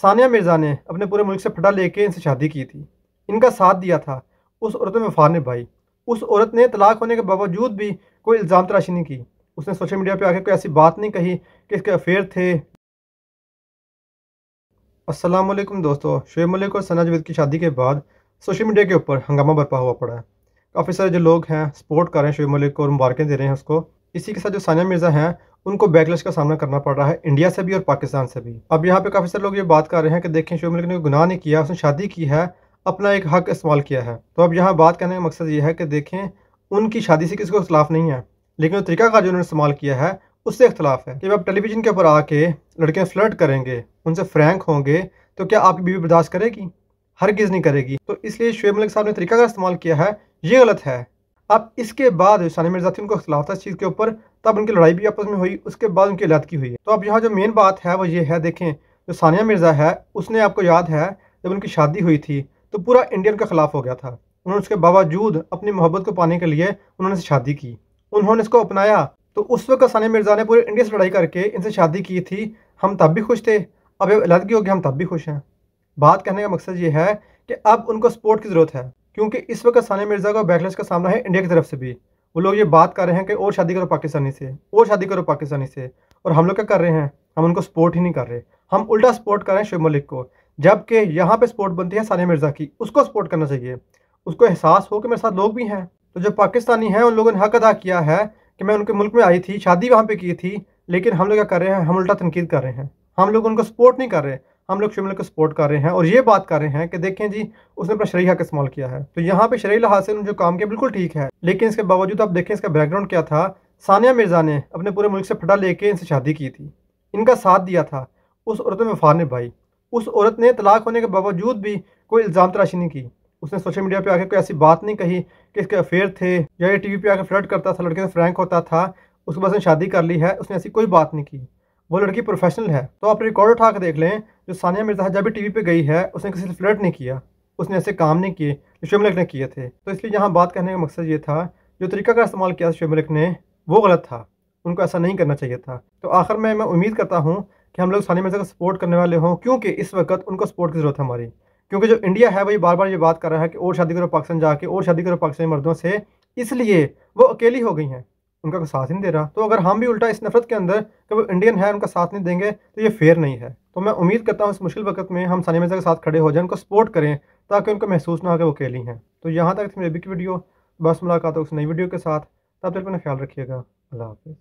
सानिया मिर्ज़ा ने अपने पूरे मुल्क से फटा लेके इनसे शादी की थी। इनका साथ दिया था, उस औरत ने वफ़ा निभाई। उस औरत ने तलाक होने के बावजूद भी कोई इल्ज़ाम तराशी नहीं की। उसने सोशल मीडिया पे आके कोई ऐसी बात नहीं कही कि इसके अफ़ेयर थे। अस्सलाम वालेकुम दोस्तों, शुएब मलिक और सना जावेद की शादी के बाद सोशल मीडिया के ऊपर हंगामा बरपा हुआ पड़ा है। काफ़ी सारे जो लोग हैं सपोर्ट कर रहे हैं शुएब मलिक को और मुबारकें दे रहे हैं उसको। इसी के साथ जो सानिया मिर्ज़ा हैं उनको बैकलैश का सामना करना पड़ रहा है इंडिया से भी और पाकिस्तान से भी। अब यहाँ पे काफ़ी सारे लोग ये बात कर रहे हैं कि देखें शुएब मलिक ने कोई गुनाह नहीं किया, उसने शादी की है, अपना एक हक इस्तेमाल किया है। तो अब यहाँ बात करने का मकसद ये है कि देखें उनकी शादी से किसी को इख्तिलाफ़ नहीं है, लेकिन वो तरीक़ाकार जो उन्होंने इस्तेमाल किया है उससे इख्तिलाफ़ है कि अब टेलीविज़न के ऊपर आके लड़कियाँ फ्लर्ट करेंगे, उनसे फ्रैंक होंगे, तो क्या आपकी बीवी बर्दाश्त करेगी? हरगिज़ नहीं करेगी। तो इसलिए शुएब मलिक साहब ने तरीका का इस्तेमाल किया है, ये गलत है। अब इसके बाद सानिया मिर्ज़ा थी उनको इख्तिलाफ़ था इस चीज़ के ऊपर, तब उनकी लड़ाई भी आपस में हुई, उसके बाद उनकी अलहदगी हुई है। तो अब यहाँ जो मेन बात है वो ये है, देखें जो सानिया मिर्ज़ा है उसने, आपको याद है जब उनकी शादी हुई थी तो पूरा इंडिया उनके खिलाफ हो गया था। उन्होंने उसके बावजूद अपनी मोहब्बत को पाने के लिए उन्होंने इससे शादी की। उन्होंने इसको अपनाया, तो उस वक़्त सानिया मिर्ज़ा ने पूरे इंडिया से लड़ाई करके इनसे शादी की थी। हम तब भी खुश थे, अब जब अलहदगी हो गई हम तब भी खुश हैं। बात कहने का मकसद ये है कि अब उनको सपोर्ट की ज़रूरत है, क्योंकि इस वक्त सानिया मिर्ज़ा को बैकलैश का सामना है इंडिया की तरफ से भी। वो लोग ये बात कर रहे हैं कि और शादी करो पाकिस्तानी से, और शादी करो पाकिस्तानी से, और हम लोग क्या कर रहे हैं, हम उनको सपोर्ट ही नहीं कर रहे, हम उल्टा सपोर्ट कर रहे हैं शुएब मलिक को। जबकि यहाँ पे सपोर्ट बनती है सानिया मिर्ज़ा की, उसको सपोर्ट करना चाहिए। उसको एहसास हो कि मेरे साथ लोग भी हैं। तो जो पाकिस्तानी हैं उन लोगों ने हक अदा किया है कि मैं उनके मुल्क में आई थी, शादी वहाँ पे की थी, लेकिन हम लोग क्या कर रहे हैं, हम उल्टा तनकीद कर रहे हैं। हम लोग उनको सपोर्ट नहीं कर रहे, हम लोग शुएब मलिक को सपोर्ट कर रहे हैं और ये बात कर रहे हैं कि देखें जी उसने अपना शरई हक इस्तेमाल किया है। तो यहाँ पे शरई लिहाज से उन्होंने जो काम किया बिल्कुल ठीक है, लेकिन इसके बावजूद आप देखें इसका बैकग्राउंड क्या था। सानिया मिर्ज़ा ने अपने पूरे मुल्क से फटा लेके इनसे शादी की थी, इनका साथ दिया था, उस औरत ने वफ़ा निभाई। उस औरत ने तलाक होने के बावजूद भी कोई इल्ज़ाम तराशी नहीं की। उसने सोशल मीडिया पे आके कोई ऐसी बात नहीं कही कि इसके अफेयर थे, या ये टीवी पे आके फ्लर्ट करता था, लड़के से फ्रैंक होता था, उसके बाद उसने शादी कर ली है, उसने ऐसी कोई बात नहीं की। वो लड़की प्रोफेशनल है। तो आप रिकॉर्ड उठा के देख लें, जो सानिया मिर्ज़ा है जब भी टीवी पे गई है उसने किसी से फ्लर्ट नहीं किया, उसने ऐसे काम नहीं किए जो शुएब मलिक ने किए थे। तो इसलिए यहाँ बात कहने का मकसद ये था, जो तरीका का इस्तेमाल किया शुएब मलिक ने वो गलत था, उनको ऐसा नहीं करना चाहिए था। तो आखिर में मैं उम्मीद करता हूँ कि हम लोग सानिया मिर्ज़ा को सपोर्ट करने वाले हों, क्योंकि इस वक्त उनको सपोर्ट की ज़रूरत है हमारी। क्योंकि जो इंडिया है वही बार बार ये बात कर रहा है कि और शादी करो पाकिस्तान जाके, और शादी करो पाकिस्तानी मर्दों से, इसलिए वो अकेली हो गई हैं, उनका कोई साथ ही नहीं दे रहा। तो अगर हम भी उल्टा इस नफ़रत के अंदर कि वो इंडियन है उनका साथ नहीं देंगे, तो ये फेयर नहीं है। तो मैं उम्मीद करता हूँ इस मुश्किल वक़्त में हम सानिया मिर्ज़ा के साथ खड़े हो जाएँ, उनको सपोर्ट करें, ताकि उनको महसूस ना हो कि वो अकेली हैं। तो यहाँ तक थी मेरी अभी की वीडियो। बस मुलाकात हो उस नई वीडियो के साथ, तब तक अपना ख्याल रखिएगा। अल्लाह हाफ़िज़।